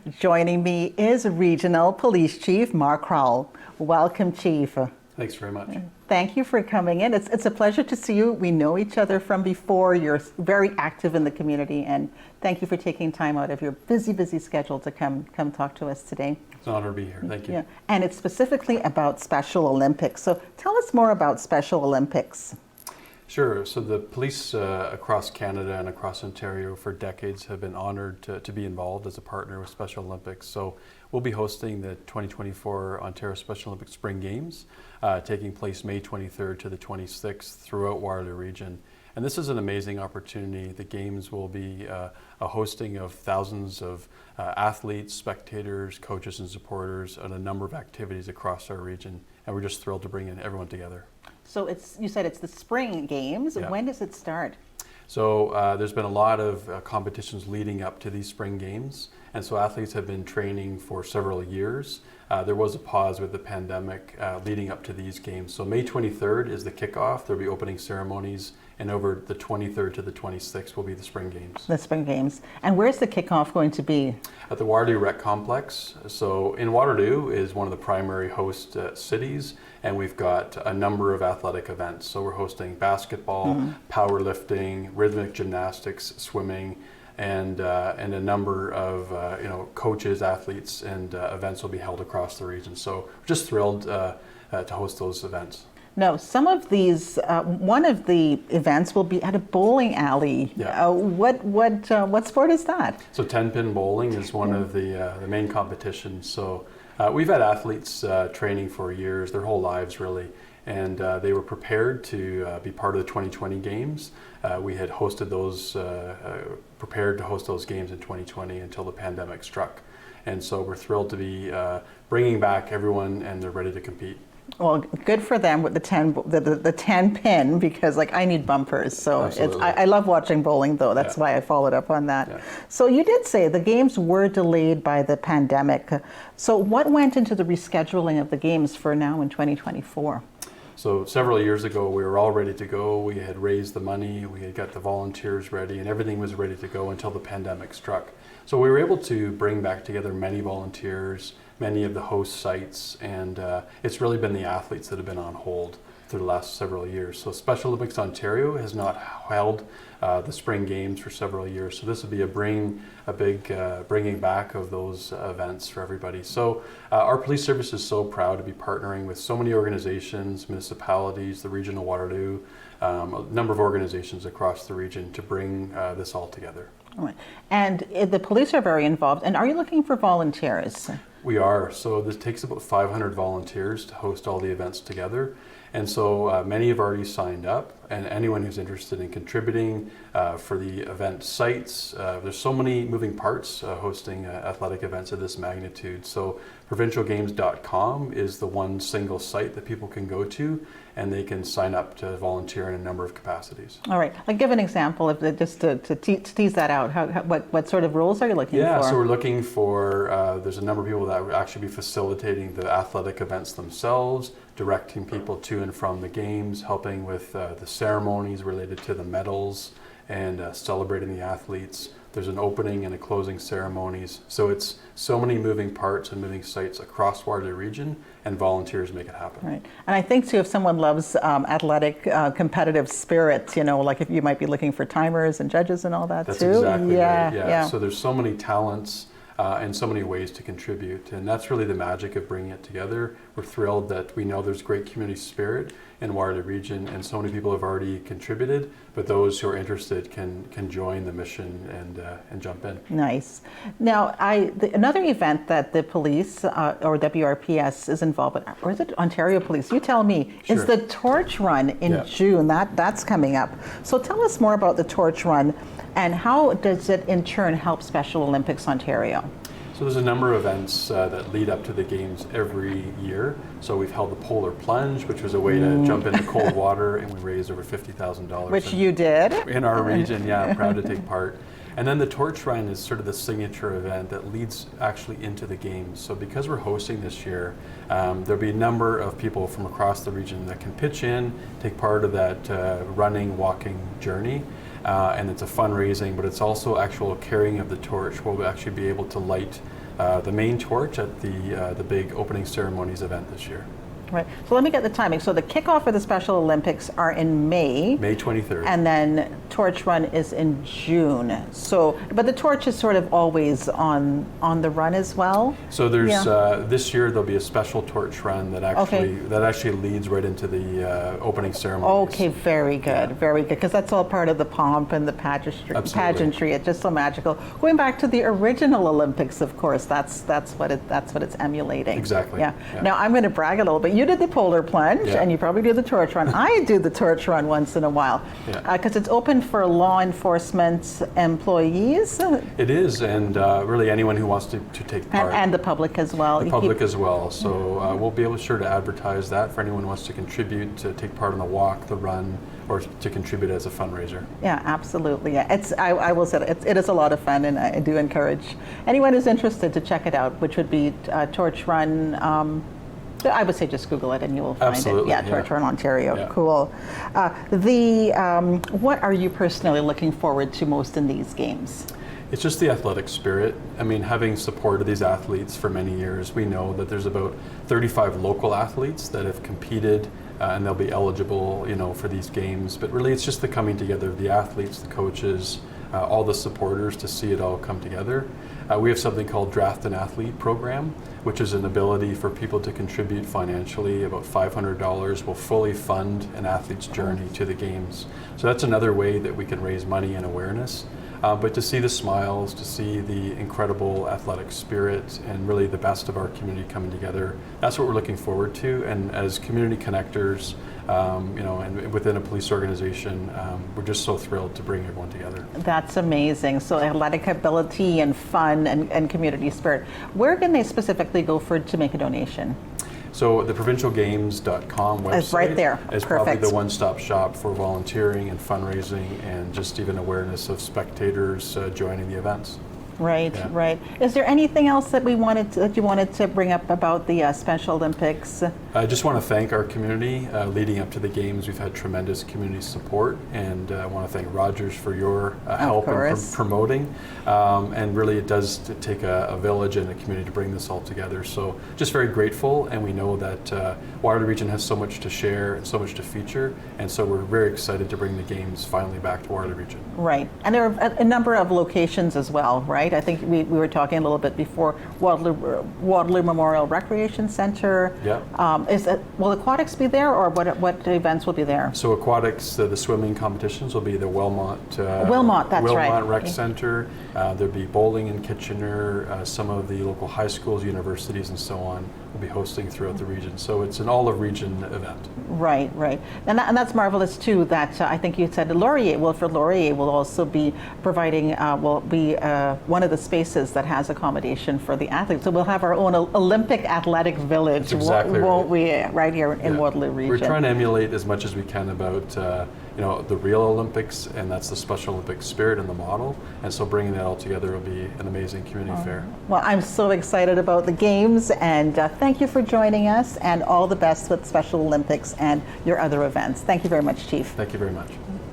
Joining me is Regional Police Chief Mark Crowell. Welcome, Chief. Thanks very much. Thank you for coming in. It's a pleasure to see you. We know each other from before. You're very active in the community, and thank you for taking time out of your busy schedule to come talk to us today. It's an honor to be here. Thank you. Yeah. And it's specifically about Special Olympics. So tell us more about Special Olympics. Sure. So the police across Canada and across Ontario for decades have been honored to be involved as a partner with Special Olympics. So we'll be hosting the 2024 Ontario Special Olympics Spring Games, taking place May 23rd to the 26th throughout Waterloo region. And this is an amazing opportunity. The Games will be a hosting of thousands of athletes, spectators, coaches and supporters on a number of activities across our region. And we're just thrilled to bring in everyone together. So you said it's the Spring Games. Yeah. When does it start? So there's been a lot of competitions leading up to these Spring Games. And so athletes have been training for several years. There was a pause with the pandemic leading up to these games. So May 23rd is the kickoff. There'll be opening ceremonies, and over the 23rd to the 26th will be the Spring Games. The Spring Games. And where's the kickoff going to be? At the Waterloo Rec Complex. So in Waterloo is one of the primary host cities, and we've got a number of athletic events. So we're hosting basketball, powerlifting, rhythmic gymnastics, swimming, and a number of coaches, athletes, and events will be held across the region. So we're just thrilled to host those events. No, some of these, one of the events will be at a bowling alley. Yeah. What sport is that? So 10-pin bowling is one of the main competitions. So we've had athletes training for years, their whole lives really, and they were prepared to be part of the 2020 Games. We had hosted those, prepared to host those games in 2020 until the pandemic struck. And so we're thrilled to be bringing back everyone, and they're ready to compete. Well, good for them with the 10 pin, because I need bumpers. So I love watching bowling though. That's why I followed up on that. Yeah. So you did say the games were delayed by the pandemic. So what went into the rescheduling of the games for now in 2024? So several years ago, we were all ready to go. We had raised the money, we had got the volunteers ready, and everything was ready to go until the pandemic struck. So we were able to bring back together many volunteers, many of the host sites, and it's really been the athletes that have been on hold through the last several years. So Special Olympics Ontario has not held the Spring Games for several years. So this would be a big bringing back of those events for everybody. So our police service is so proud to be partnering with so many organizations, municipalities, the Regional Waterloo, a number of organizations across the region to bring this all together. All right. And the police are very involved. And are you looking for volunteers? We are. So this takes about 500 volunteers to host all the events together. And so many have already signed up, and anyone who's interested in contributing for the event sites, there's so many moving parts hosting athletic events of this magnitude. So provincialgames.com is the one single site that people can go to, and they can sign up to volunteer in a number of capacities. All right. Give an example of just to tease that out. What sort of roles are you looking for? Yeah, so we're looking for, there's a number of people that would actually be facilitating the athletic events themselves, directing people to and from the games, helping with the ceremonies related to the medals, and celebrating the athletes. There's an opening and a closing ceremonies. So it's so many moving parts and moving sites across Waterloo region, and volunteers make it happen. Right. And I think too, if someone loves athletic competitive spirit, like if you might be looking for timers and judges and all that. That's too. Exactly yeah, right. Yeah. So there's so many talents and so many ways to contribute, and that's really the magic of bringing it together. We're thrilled that we know there's great community spirit in Waterloo region, and so many people have already contributed, but those who are interested can join the mission and jump in. Nice. Now, another event that the police or WRPS is involved with, or is it Ontario Police? You tell me. Sure. Is the Torch Run in June? That's coming up. So tell us more about the Torch Run, and how does it in turn help Special Olympics Ontario? So there's a number of events that lead up to the games every year. So we've held the Polar Plunge, which was a way to jump into cold water, and we raised over $50,000. Which you did. In our region, yeah, proud to take part. And then the Torch Run is sort of the signature event that leads actually into the games. So because we're hosting this year, there'll be a number of people from across the region that can pitch in, take part of that running, walking journey. And it's a fundraising, but it's also actual carrying of the torch. We'll actually be able to light the main torch at the big opening ceremonies event this year. Right. So let me get the timing. So the kickoff of the Special Olympics are in May. May 23rd. And then Torch Run is in June. So, but the torch is sort of always on the run as well. So there's this year there'll be a special torch run that actually leads right into the opening ceremony. Okay, very good, very good. Because that's all part of the pomp and the pageantry. It's just so magical. Going back to the original Olympics, of course, that's what it's emulating. Exactly. Yeah. Now I'm going to brag a little bit. You did the polar plunge, and you probably do the torch run. I do the torch run once in a while, because it's open for law enforcement employees. It is, and really anyone who wants to take part. And the public as well. The public as well. So we'll be able to advertise that for anyone who wants to contribute, to take part in the walk, the run, or to contribute as a fundraiser. Yeah, absolutely. Yeah, I will say it is a lot of fun, and I do encourage anyone who's interested to check it out, which would be Torch Run. I would say just Google it and you will find it. Yeah, Torch Run Ontario. Yeah. Cool. What are you personally looking forward to most in these games? It's just the athletic spirit. I mean, having supported these athletes for many years, we know that there's about 35 local athletes that have competed and they'll be eligible, for these games. But really, it's just the coming together of the athletes, the coaches, all the supporters to see it all come together. We have something called Draft an Athlete program, which is an ability for people to contribute financially. About $500 will fully fund an athlete's journey to the games. So that's another way that we can raise money and awareness. But to see the smiles, to see the incredible athletic spirit, and really the best of our community coming together, that's what we're looking forward to. And as community connectors, and within a police organization, we're just so thrilled to bring everyone together. That's amazing. So athletic ability and fun and community spirit. Where can they specifically go to make a donation? So the provincialgames.com website is right there. Is probably the one-stop shop for volunteering and fundraising and just even awareness of spectators joining the events. Right, right. Is there anything else that you wanted to bring up about the Special Olympics? I just want to thank our community. Leading up to the games, we've had tremendous community support, and I want to thank Rogers for your help in promoting. And really, it does take a village and a community to bring this all together. So just very grateful, and we know that Waterloo Region has so much to share and so much to feature, and so we're very excited to bring the games finally back to Waterloo Region. Right, and there are a number of locations as well, right? I think we were talking a little bit before. Waterloo Memorial Recreation Center. Yeah. Will aquatics be there, or what events will be there? So aquatics, the swimming competitions will be the Wilmot. Wilmot Rec Center. There'll be bowling in Kitchener. Some of the local high schools, universities, and so on will be hosting throughout the region. So it's an all-of-region event. Right, right, and that's marvelous too. That I think you said Wilfrid Laurier will also be providing. Will be one of the spaces that has accommodation for the athletes. So we'll have our own Olympic athletic village, won't we? Right here in Waterloo region. We're trying to emulate as much as we can about the real Olympics, and that's the Special Olympic spirit and the model. And so bringing that all together will be an amazing community fair. Well, I'm so excited about the games, and thank you for joining us, and all the best with Special Olympics and your other events. Thank you very much, Chief. Thank you very much.